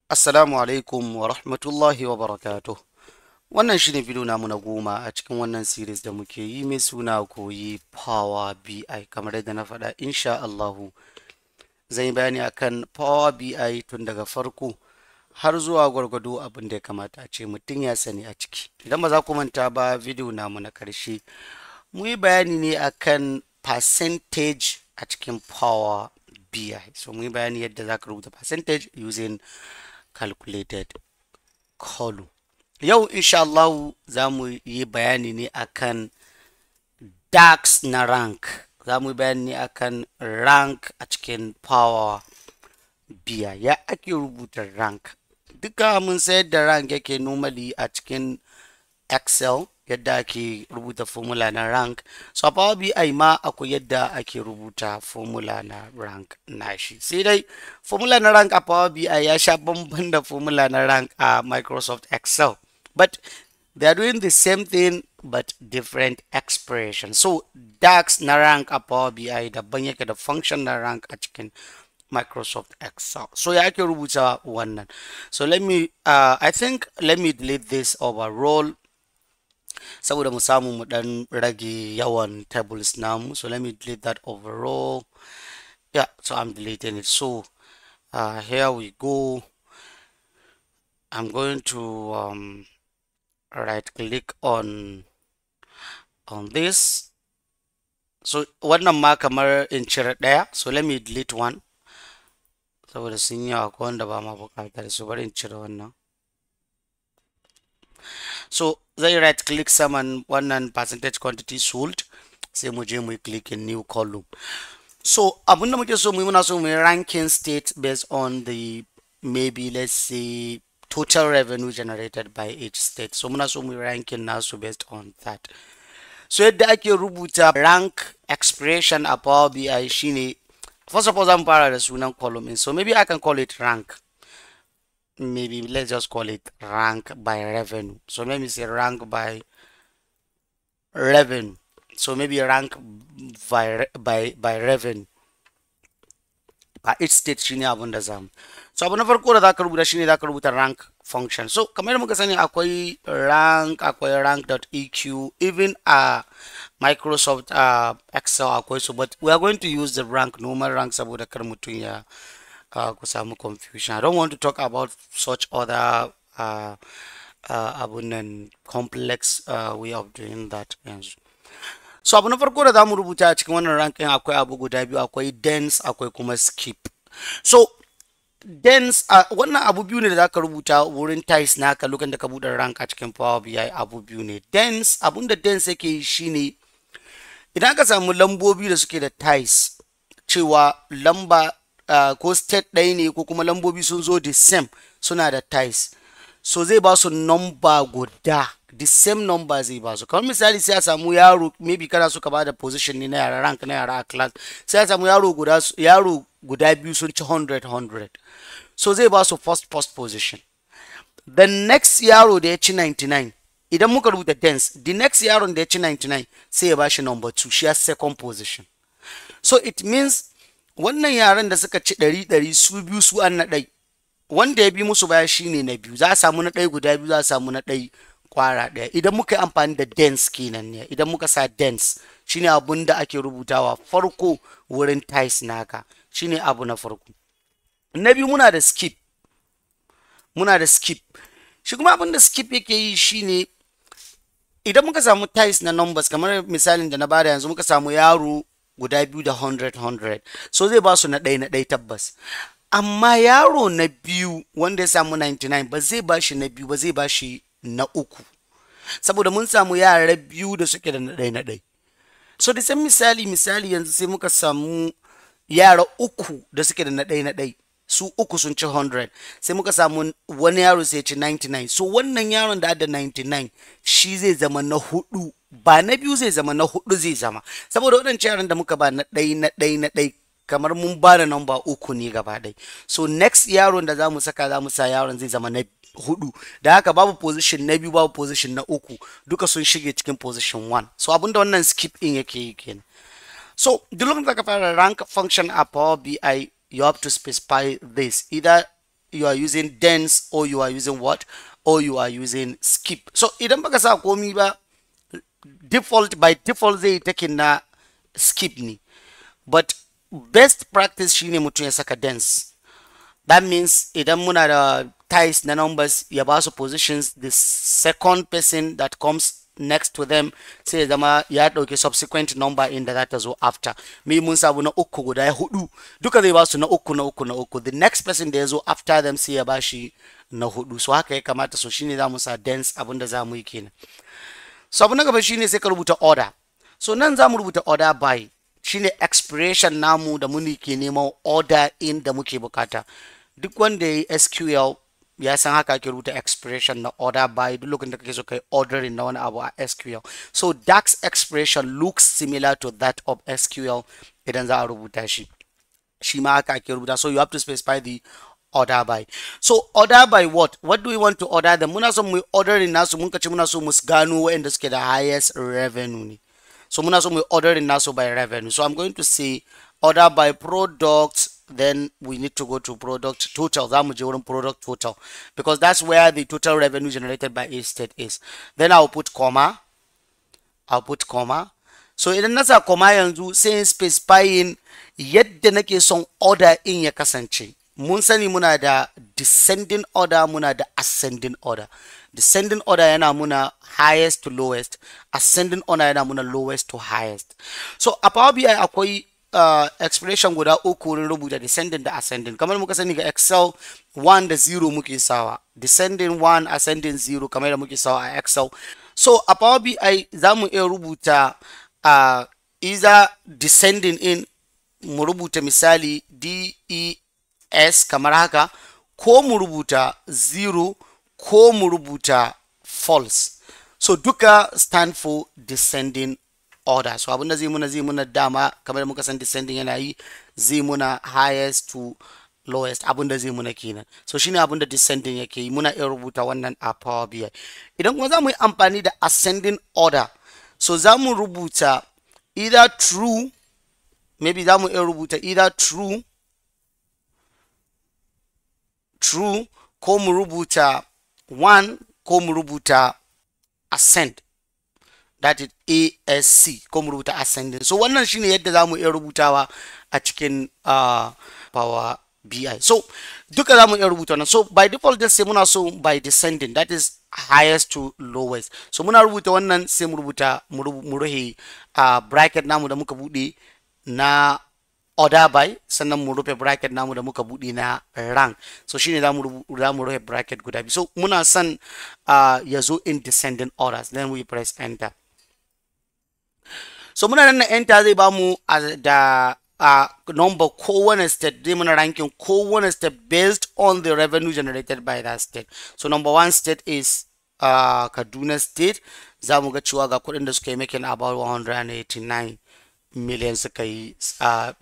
Assalamu alaikum wa rahmatullahi wa barakatuh. Wannan shine video namu na 10 a cikin wannan series da muke yi mai suna koyi Power BI. Kamar yadda na faɗa, insha Allahu zan yi bayani akan Power BI tun daga farko har zuwa gwargwado abin da ya kamata a ce mutum ya sani a ciki. Idan ba za ku manta ba, video namu na ƙarshe mu yi bayani ne akan percentage a cikin Power BI. So mu yi bayani yadda za ka rubuta percentage using calculated column. Yau insha Allah za mu yi bayani ne akan DAX na rank. Za mu yi bayani ne akan rank a cikin Power BI. Ya ake rubuta rank? Duka mun sayar da rank yake normally a cikin Excel, yadda ake rubuta formula na rank. So a Power BI ma akwai yadda ake rubuta formula na rank nashi. Sai dai formula na rank a Power BI ya sha bamban da formula na rank a Microsoft Excel. But they are doing the same thing but different expression. So DAX na rank a Power BI daban yake da function na rank a cikin Microsoft Excel. So ya ake rubuta wannan. So let me delete this overall saboda mu samu mu dan rage yawan tables namu. So let me delete that overall. Yeah, so I'm deleting it. So here we go. I'm going to right click on this. So wannan ma kamar in cire daya. So let me delete one saboda sun yi yawa ko wanda ba ma bukatar su, bari in cire wannan. So zai right click saman wannan percentage quantity sold, sai mu je mu click in new column. So abunda muke so mu yi, muna so mu yi ranking state based on the, maybe let's say, total revenue generated by each state. So muna so mu yi ranking nasu based on that. So yadda ake rubuta rank expression a Power BI shine, first of all zan fara da sunan column. So maybe I can call it rank. Maybe let's just call it rank by revenue. So let me say rank by revenue. So maybe rank by revenue. By each state shine abunda zamu. So abu na farko da zaka rubuta shine zaka rubuta rank function. So kamar yadda muka sani akwai rank.eq, even a Microsoft Excel akwai su, but we are going to use the rank, normal rank, saboda kar mutun ya ku samu confusion. I don't want to talk about such other abundant complex way of doing that. So abu na farko da zamu rubuta a cikin wannan ranking akwai abu guda biyu, akwai dense akwai kuma skip. So dense wannan abu biyu ne da zaka rubuta wurin tiles naka lokacin da ka bude rank a cikin Power BI. Abu biyu ne. Dense, abunda dense yake yi shine idan ka samu lambobi da suke da tiles, cewa lamba ko state ɗaya ne ko kuma lambobi sun zo the same, suna da tiles, so zai ba su number guda, the same number zai ba su. Kamar misali sai a samu yaro, maybe kana so ka bada position ne na yara, rank na yara a class, sai a samu yaro guda biyu sun ci 100, so zai ba su first position. The next yaro da ya ci 99, idan muka rubuta dense, the next yaron da ya ci 99 sai ya ba shi number 2, shi ya second position. So it means wannan yaran da suka ci 100 su biyu su an na ɗai, wanda ya bi musu baya shine na biyu, za a samu na ɗai guda biyu, za a samu na ɗai kwara ɗaya. Idan muka yi amfani da dense kenan ne, idan muka sa dense shine abun da ake rubutawa farko wurin tiles naka, shine abu na farko. Na biyu muna da skip. Shi kuma abin da skip yake yi shine idan muka samu tiles na numbers, kamar misalin da na bada yanzu, muka samu yaro guda biyu da 100, so zai ba su na ɗai tabbas. Amma yaro na biyu wanda ya samu 99 ba zai ba shi na biyu ba, zai ba shi na uku, saboda mun samu yara biyu da suke da na ɗai. So da san misali yanzu sai muka samu yara uku da suke da na ɗai, su uku sun ci 100, sai muka samu wani yaro sai ci 99. So wannan yaron da da 99 shi zai zama na hudu, ba na biyu zai zama, na hudu zai zama, saboda waɗancan yaran da muka ba na ɗai kamar mun ba da number uku ne gaba ɗai. So next yaron da zamu saka, zamu sa yaron zai zama na hudu, da haka babu position na biyu, babu position na uku, duka sun shige cikin position 1. So abinda wannan skip in yake yi kenan. So duk lokacin da ka fara rank function a Power BI, you have to specify this. Either you are using dense or you are using what? Or you are using skip. So idan baka sa komi ba, by default zai take na skip ne. But best practice shine mutum ya saka dense. That means idan muna da ties na numbers ya ba su positions, the second person that comes next to them sai ya zama ya dauki subsequent number inda za ta zo after. Me mun sabu na uku guda hudu, duka zai ba su na uku na uku na uku. The next person da ya zo after them sai ya ba shi na hudu. So haka ya kamata, so shine za mu sa dense, abinda za mu yi kenan. So abu na gaba shine sai ka rubuta order. So nan za mu rubuta order by, shine expiration namu da muni ke neman order in da muke bukata. Duk wanda ya SQL ya san haka ake rubuta expiration na order by duk lokacin da kake so kai ordering na wani abu a SQL. So DAX expiration looks similar to that of SQL idan za a rubuta shi. Shi ma haka ake rubuta. So you have to specify the order by. So order by what? What do we want to order them? Muna so mu ordering nasu, mun kace muna so mu gano wanda suke da highest revenue ne. So muna so mu ordering nasu by revenue. So I'm going to say order by products. Then we need to go to product total. Product total, because that's where the total revenue generated by each state is. Then I'll put comma. So idan na sa comma yanzu sai specifying yadda nake son order in ya kasance. Mun sani muna da descending order, muna da ascending order. Descending order yana muna highest to lowest, ascending order yana muna lowest to highest. So a Power BI akwai expression guda uku wurin rubuta descending da ascending. Kamar muka sani ga Excel 1 da 0 muke sawa, descending 1 ascending 0 kamar da muke sawa a Excel. So a Power BI za mu iya rubuta either descending in, mu rubuta misali DES kamar haka, ko mu rubuta 0 ko mu rubuta false. So duka stand for descending order. So abunda zai muna dama kamar muka san descending yana yi, zai muna highest to lowest, abunda zai muna kenan. So shine abunda descending yake yi, muna iya rubuta wannan a Power BI. Idan kuma za mu yi amfani da ascending order, so za mu rubuta either true, maybe za mu iya rubuta either true, ko mu rubuta 1, ko mu rubuta ascend, that is ASC, ko mu rubuta ascending. So wannan shine yadda za mu iya rubutawa a cikin Power BI. So duka za mu iya rubuta wannan. So by default just sai muna so by descending, that is highest to lowest. So muna rubuta wannan sai mu rubuta mu ruhe bracket namu da muka bude na order by, sannan mu rufe bracket namu da muka bude na rank. So shine za mu rufe bracket guda biyu. So muna son ya zo in descending orders, then we press enter. So muna nan na enter zai ba mu da number kowane state, zai muna ranking kowane state based on the revenue generated by that state. So number 1 state is Kaduna state. Za mu ga cewa ga kudin da suka yi making about 189 million suka yi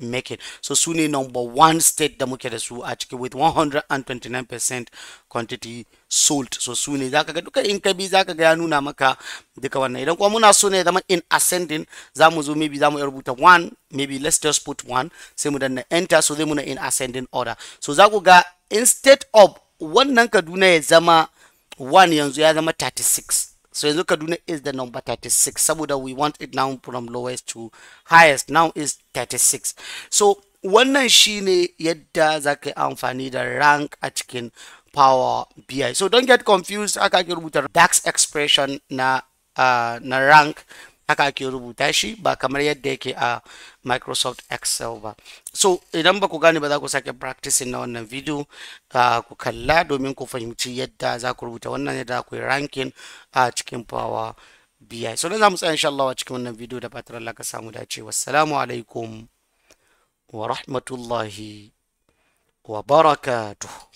making. So su ne number 1 state da muke da su a ciki with 129% quantity sold. So su ne zaka ga duka in ka bi zaka ga ya nuna maka duka wannan. Idan kuma muna so ne zama in ascending, za mu zo maybe za mu rubuta 1, maybe let's just put 1, sai mu danna enter, so zai muna in ascending order. So za ku ga instead of wannan Kaduna ya zama 1 yanzu ya zama 36. So yanzu Kaduna is the number 36. Saboda we want it now from lowest to highest. Now is 36. So wannan shine yadda za ka yi amfani da rank a cikin Power BI. So don't get confused. Haka ake rubuta DAX expression na rank. Haka ake rubuta shi ba kamar yadda yake a Microsoft Excel ba. So idan ba ku gane ba za ku sake practicing na wannan video ku kalla domin ku fahimci yadda za ku rubuta wannan, yadda ku yi ranking a cikin Power BI. So dan za mu tsaya insha Allah a cikin wannan video da fatar Allah ka samu dace. Wassalamu alaikum wa rahmatullahi wa barakatuh.